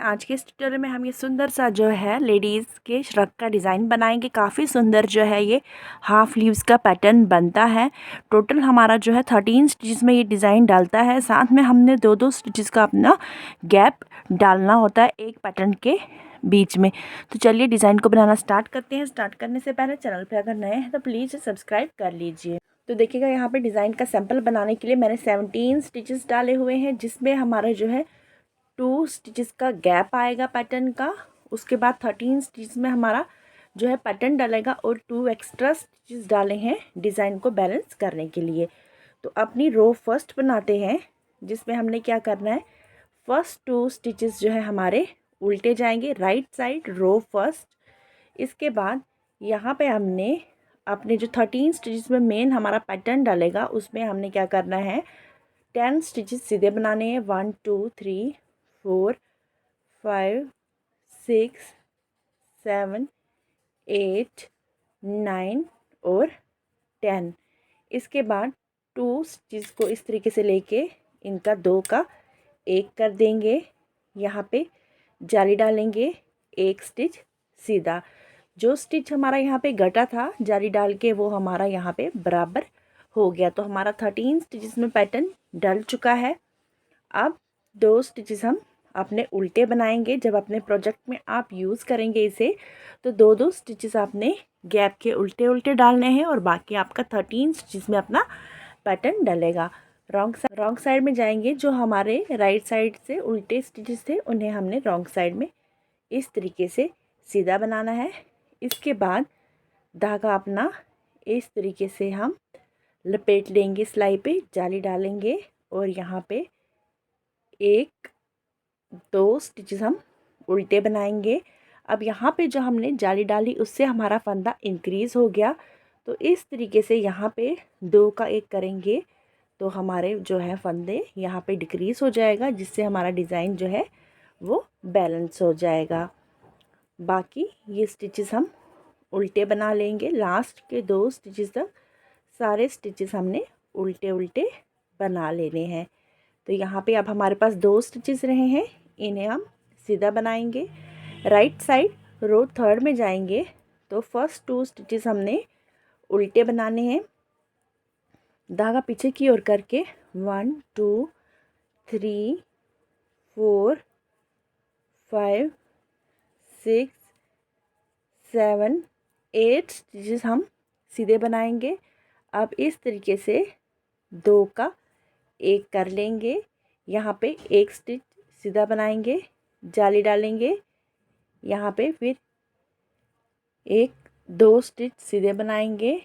आज के इस ट्यूटोरियल में हम ये सुंदर सा जो है लेडीज़ के श्रग का डिज़ाइन बनाएंगे। काफ़ी सुंदर जो है ये हाफ लीव्स का पैटर्न बनता है। टोटल हमारा जो है 13 स्टिचेस में ये डिज़ाइन डालता है। साथ में हमने दो स्टिचेस का अपना गैप डालना होता है एक पैटर्न के बीच में। तो चलिए डिज़ाइन को बनाना स्टार्ट करते हैं। स्टार्ट करने से पहले चैनल पर अगर नए हैं तो प्लीज़ सब्सक्राइब कर लीजिए। तो देखिएगा यहाँ पे डिज़ाइन का सैंपल बनाने के लिए मैंने 17 स्टिचेस डाले हुए हैं, जिसमें हमारा जो है 2 स्टिचेस का गैप आएगा पैटर्न का। उसके बाद 13 स्टिच में हमारा जो है पैटर्न डलेगा और 2 एक्स्ट्रा स्टिचेस डाले हैं डिज़ाइन को बैलेंस करने के लिए। तो अपनी रो फर्स्ट बनाते हैं, जिसमें हमने क्या करना है, फर्स्ट 2 स्टिचेस जो है हमारे उल्टे जाएंगे राइट साइड रो फर्स्ट। इसके बाद यहाँ पे हमने अपने जो 13 स्टिचेस में मेन हमारा पैटर्न डलेगा उसमें हमने क्या करना है, 10 स्टिचेस सीधे बनाने हैं। 1 2 3 4 5 6 7 8 9 और 10। इसके बाद 2 स्टिच को इस तरीके से लेके इनका 2 का 1 कर देंगे। यहाँ पे जाली डालेंगे, एक स्टिच सीधा। जो स्टिच हमारा यहाँ पे घटा था जाली डाल के वो हमारा यहाँ पे बराबर हो गया। तो हमारा 13 स्टिचेस में पैटर्न डल चुका है। अब 2 स्टिचेस हम अपने उल्टे बनाएंगे। जब अपने प्रोजेक्ट में आप यूज़ करेंगे इसे तो 2 स्टिचेस आपने गैप के उल्टे उल्टे डालने हैं और बाकी आपका 13 स्टिचेस में अपना पैटर्न डलेगा। रॉन्ग साइड में जाएंगे। जो हमारे राइट साइड से उल्टे स्टिचेस थे उन्हें हमने रॉन्ग साइड में इस तरीके से सीधा बनाना है। इसके बाद धागा अपना इस तरीके से हम लपेट लेंगे, सिलाई पे जाली डालेंगे और यहाँ पे 1 2 स्टिचेस हम उल्टे बनाएंगे। अब यहाँ पे जो हमने जाली डाली उससे हमारा फंदा इंक्रीज़ हो गया, तो इस तरीके से यहाँ पे 2 का 1 करेंगे तो हमारे जो है फंदे यहाँ पे डिक्रीज़ हो जाएगा, जिससे हमारा डिज़ाइन जो है वो बैलेंस हो जाएगा। बाकी ये स्टिचेस हम उल्टे बना लेंगे। लास्ट के 2 स्टिचेस तक सारे स्टिचेस हमने उल्टे उल्टे बना लेने हैं। तो यहाँ पे अब हमारे पास 2 स्टिचेस रहे हैं, इन्हें हम सीधा बनाएंगे। राइट साइड रो थर्ड में जाएंगे तो फर्स्ट 2 स्टिचेस हमने उल्टे बनाने हैं। धागा पीछे की ओर करके 1 2 3 4 5 6 7 8 स्टिचेस हम सीधे बनाएंगे। अब इस तरीके से 2 का 1 कर लेंगे। यहाँ पे 1 स्टिच सीधा बनाएंगे, जाली डालेंगे। यहाँ पे फिर 1 2 स्टिच सीधे बनाएंगे।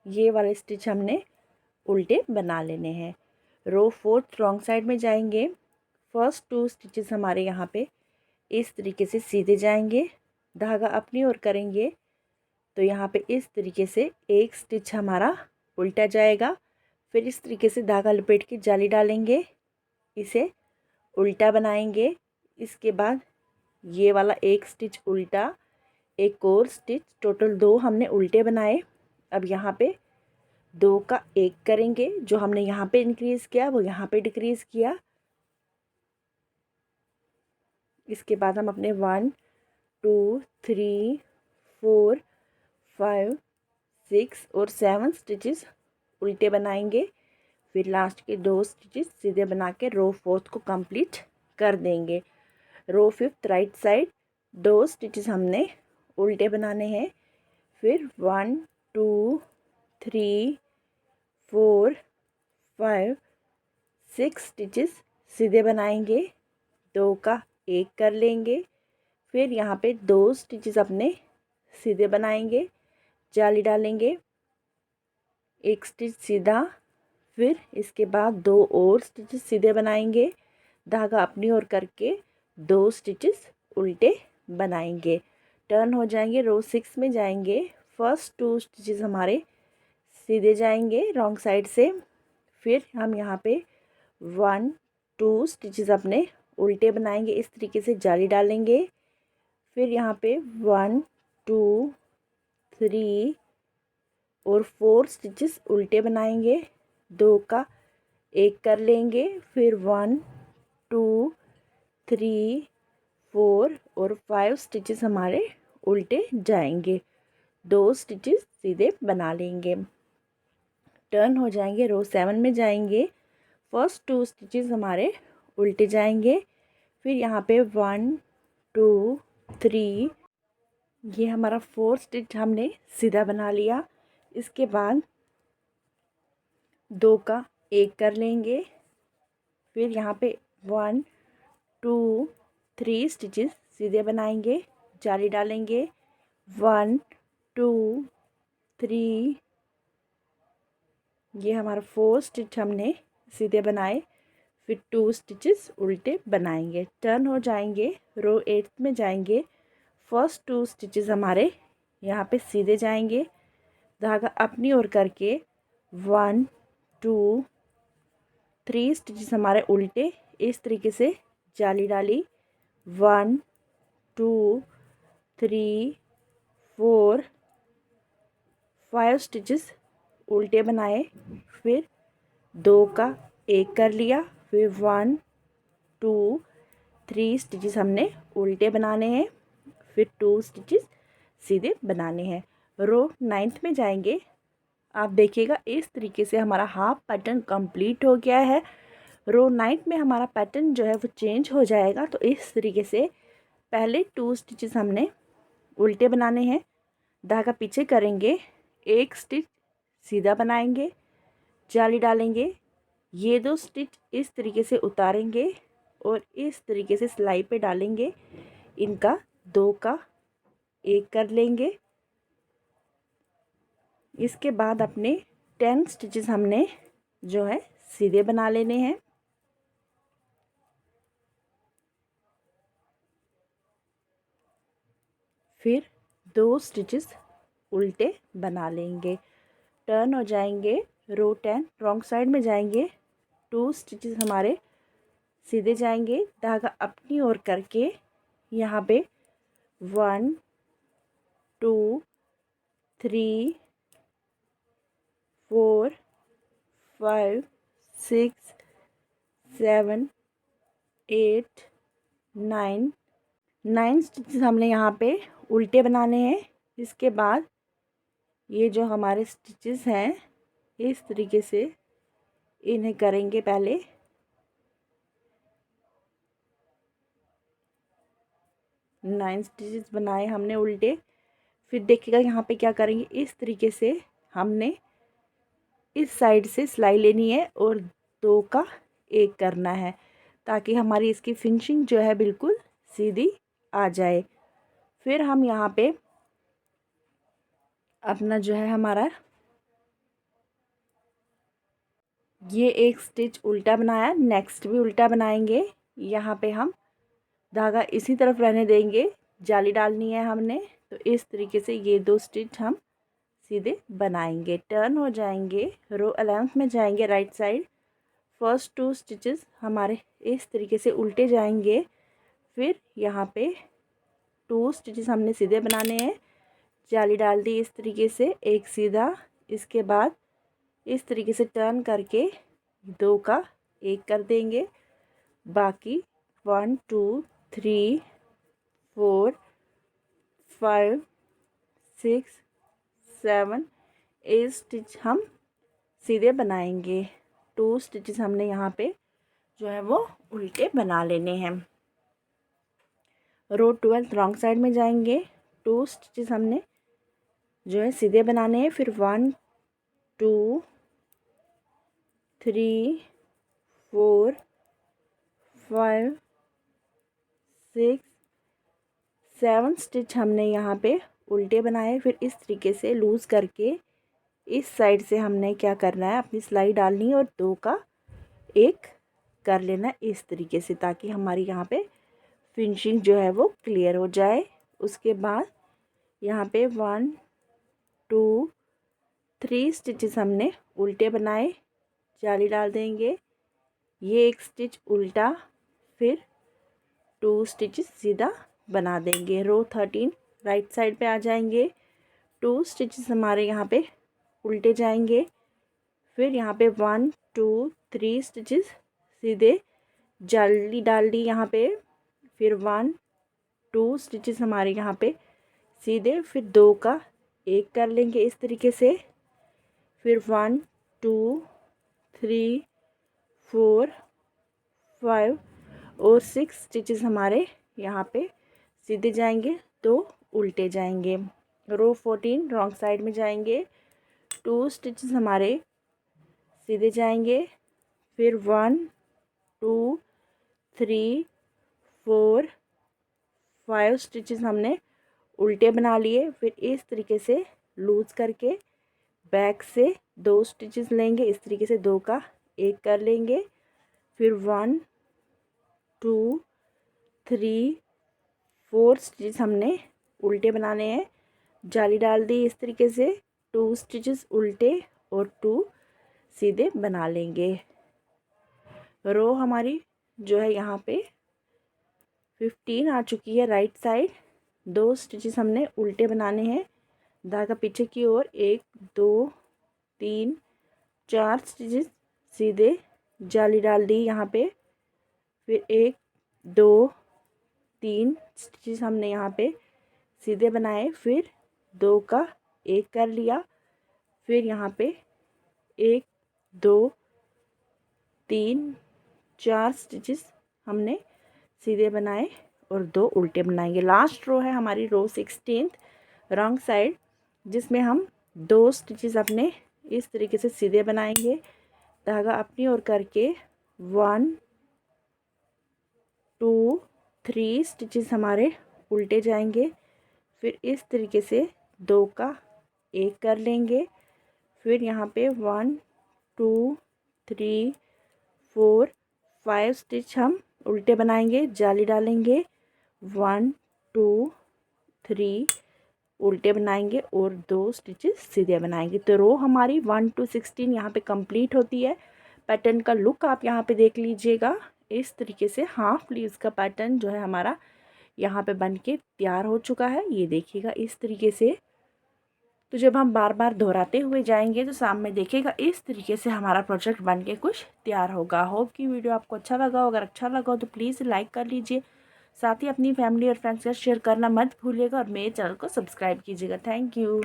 ये वाले स्टिच हमने उल्टे बना लेने हैं। रो फोर्थ रॉन्ग साइड में जाएंगे। फर्स्ट 2 स्टिचेस हमारे यहाँ पे इस तरीके से सीधे जाएंगे, धागा अपनी ओर करेंगे तो यहाँ पे इस तरीके से 1 स्टिच हमारा उल्टा जाएगा। फिर इस तरीके से धागा लपेट के जाली डालेंगे, इसे उल्टा बनाएंगे। इसके बाद ये वाला 1 स्टिच उल्टा, एक और स्टिच, टोटल 2 हमने उल्टे बनाए। अब यहाँ पे 2 का 1 करेंगे। जो हमने यहाँ पे इंक्रीज़ किया वो यहाँ पे डिक्रीज़ किया। इसके बाद हम अपने 1 2 3 4 5 6 और 7 स्टिचेस उल्टे बनाएंगे। फिर लास्ट के 2 स्टिचेस सीधे बना के रो फोर्थ को कंप्लीट कर देंगे। रो फिफ्थ राइट साइड 2 स्टिचेस हमने उल्टे बनाने हैं। फिर 1 2 3 4 5 6 स्टिचेस सीधे बनाएंगे, 2 का 1 कर लेंगे। फिर यहाँ पे 2 स्टिचेस अपने सीधे बनाएंगे, जाली डालेंगे, 1 स्टिच सीधा। फिर इसके बाद 2 और स्टिचेस सीधे बनाएंगे, धागा अपनी ओर करके 2 स्टिचेस उल्टे बनाएंगे। टर्न हो जाएंगे, रो 6 में जाएंगे। फर्स्ट 2 स्टिचेस हमारे सीधे जाएंगे रॉन्ग साइड से। फिर हम यहाँ पे 1 2 स्टिचेस अपने उल्टे बनाएंगे, इस तरीके से जाली डालेंगे। फिर यहाँ पे 1 2 3 और 4 स्टिचेस उल्टे बनाएंगे, 2 का 1 कर लेंगे। फिर 1 2 3 4 और 5 स्टिचेस हमारे उल्टे जाएंगे। 2 स्टिचेस सीधे बना लेंगे। टर्न हो जाएंगे, रो 7 में जाएंगे। फर्स्ट 2 स्टिचेस हमारे उल्टे जाएंगे। फिर यहाँ पे 1 2 3, ये हमारा 4 स्टिच हमने सीधा बना लिया। इसके बाद 2 का 1 कर लेंगे। फिर यहाँ पे 1 2 3 स्टिचेस सीधे बनाएंगे, जाली डालेंगे। 1 2 3, ये हमारा 4 स्टिच हमने सीधे बनाए। फिर 2 स्टिचेस उल्टे बनाएंगे। टर्न हो जाएंगे, रो 8 में जाएंगे। फर्स्ट 2 स्टिचेस हमारे यहाँ पे सीधे जाएंगे। धागा अपनी ओर करके 1 2 3 स्टिचेस हमारे उल्टे इस तरीके से जाली डाली। 1 2 3 4 5 स्टिचेस उल्टे बनाए। फिर 2 का 1 कर लिया। फिर 1 2 3 स्टिचेस हमने उल्टे बनाने हैं। फिर 2 स्टिचेस सीधे बनाने हैं। रो 9th में जाएंगे। आप देखिएगा इस तरीके से हमारा हाफ पैटर्न कंप्लीट हो गया है। रो 9th में हमारा पैटर्न जो है वो चेंज हो जाएगा। तो इस तरीके से पहले 2 स्टिचेस हमने उल्टे बनाने हैं, धागा पीछे करेंगे, 1 स्टिच सीधा बनाएंगे, जाली डालेंगे। ये 2 स्टिच इस तरीके से उतारेंगे और इस तरीके से सिलाई पे डालेंगे। इनका 2 का 1 कर लेंगे। इसके बाद अपने 10 स्टिचेस हमने जो है सीधे बना लेने हैं। फिर 2 स्टिचेस उल्टे बना लेंगे। टर्न हो जाएंगे, रो 10 रॉन्ग साइड में जाएंगे। 2 स्टिचेस हमारे सीधे जाएंगे, धागा अपनी ओर करके यहाँ पे 1 2 3 4 5 6 7 8 9 स्टिचेस हमने यहाँ पे उल्टे बनाने हैं। इसके बाद ये जो हमारे स्टिचेस हैं इस तरीके से इन्हें करेंगे। पहले 9 स्टिचेस बनाए हमने उल्टे। फिर देखिएगा यहाँ पे क्या करेंगे, इस तरीके से हमने इस साइड से सिलाई लेनी है और 2 का 1 करना है ताकि हमारी इसकी फिनिशिंग जो है बिल्कुल सीधी आ जाए। फिर हम यहाँ पे अपना जो है हमारा ये 1 स्टिच उल्टा बनाया, नेक्स्ट भी उल्टा बनाएंगे। यहाँ पे हम धागा इसी तरफ रहने देंगे, जाली डालनी है हमने। तो इस तरीके से ये 2 स्टिच हम सीधे बनाएंगे। टर्न हो जाएंगे, रो 11th में जाएंगे राइट साइड। फर्स्ट 2 स्टिचेस हमारे इस तरीके से उल्टे जाएंगे। फिर यहाँ पे 2 स्टिचेस हमने सीधे बनाने हैं, जाली डाल दी इस तरीके से, एक सीधा। इसके बाद इस तरीके से टर्न करके 2 का 1 कर देंगे। बाकी 1 2 3 4 5 6 7 8 स्टिच हम सीधे बनाएंगे। 2 स्टिचेस हमने यहाँ पे जो है वो उल्टे बना लेने हैं। रो 12 रॉन्ग साइड में जाएंगे। 2 स्टिचेस हमने जो है सीधे बनाने हैं। फिर 1 2 3 4 5 6 7 स्टिच हमने यहाँ पे उल्टे बनाए। फिर इस तरीके से लूज़ करके इस साइड से हमने क्या करना है, अपनी सिलाई डालनी है और 2 का 1 कर लेना इस तरीके से ताकि हमारी यहाँ पे फिनिशिंग जो है वो क्लियर हो जाए। उसके बाद यहाँ पे 1 2 3 स्टिचेस हमने उल्टे बनाए, जाली डाल देंगे। ये 1 स्टिच उल्टा, फिर 2 स्टिचेस सीधा बना देंगे। रो 13 राइट साइड पे आ जाएंगे। 2 स्टिचेस हमारे यहाँ पे उल्टे जाएंगे। फिर यहाँ पे 1 2 3 स्टिचेस सीधे, जाली डाल दी यहाँ पे। फिर 1 2 स्टिचेस हमारे यहाँ पे सीधे, फिर 2 का 1 कर लेंगे इस तरीके से, फिर 1 2 3 4 5 और 6 स्टिचेस हमारे यहाँ पे सीधे जाएंगे, 2 उल्टे जाएंगे। रो 14 रॉन्ग साइड में जाएंगे, 2 स्टिचेस हमारे सीधे जाएंगे, फिर 1 2 3 4 5 स्टिचेस हमने उल्टे बना लिए। फिर इस तरीके से लूज़ करके बैक से 2 स्टिचेस लेंगे, इस तरीके से 2 का 1 कर लेंगे, फिर 1 2 3 4 स्टिचेस हमने उल्टे बनाने हैं, जाली डाल दी इस तरीके से, 2 स्टिचेस उल्टे और 2 सीधे बना लेंगे। रो हमारी जो है यहाँ पे 15 आ चुकी है राइट साइड। 2 स्टिचेस हमने उल्टे बनाने हैं, धागा पीछे की ओर, 1 2 3 4 स्टिचेस सीधे, जाली डाल दी यहाँ पे, फिर 1 2 3 स्टिचेस हमने यहाँ पे सीधे बनाए, फिर 2 का 1 कर लिया, फिर यहाँ पे 1 2 3 4 स्टिचेस हमने सीधे बनाए और 2 उल्टे बनाएंगे। लास्ट रो है हमारी रो 16 रॉन्ग साइड, जिसमें हम 2 स्टिचेस अपने इस तरीके से सीधे बनाएंगे, धागा अपनी ओर करके 1 2 3 स्टिचेस हमारे उल्टे जाएंगे, फिर इस तरीके से 2 का 1 कर लेंगे, फिर यहाँ पे 1 2 3 4 5 स्टिच हम उल्टे बनाएंगे, जाली डालेंगे, 1 2 3 उल्टे बनाएंगे और 2 स्टिचेस सीधे बनाएंगे। तो रो हमारी 1 to 16 यहाँ पे कंप्लीट होती है। पैटर्न का लुक आप यहाँ पे देख लीजिएगा, इस तरीके से हाफ स्लीव्स का पैटर्न जो है हमारा यहाँ पे बन के तैयार हो चुका है। ये देखिएगा इस तरीके से। तो जब हम बार बार दोहराते हुए जाएंगे तो सामने देखिएगा इस तरीके से हमारा प्रोजेक्ट बन के कुछ तैयार होगा। होप कि वीडियो आपको अच्छा लगा हो। अगर अच्छा लगा हो तो प्लीज़ लाइक कर लीजिए, साथ ही अपनी फैमिली और फ्रेंड्स के साथ शेयर करना मत भूलिएगा और मेरे चैनल को सब्सक्राइब कीजिएगा। Thank you.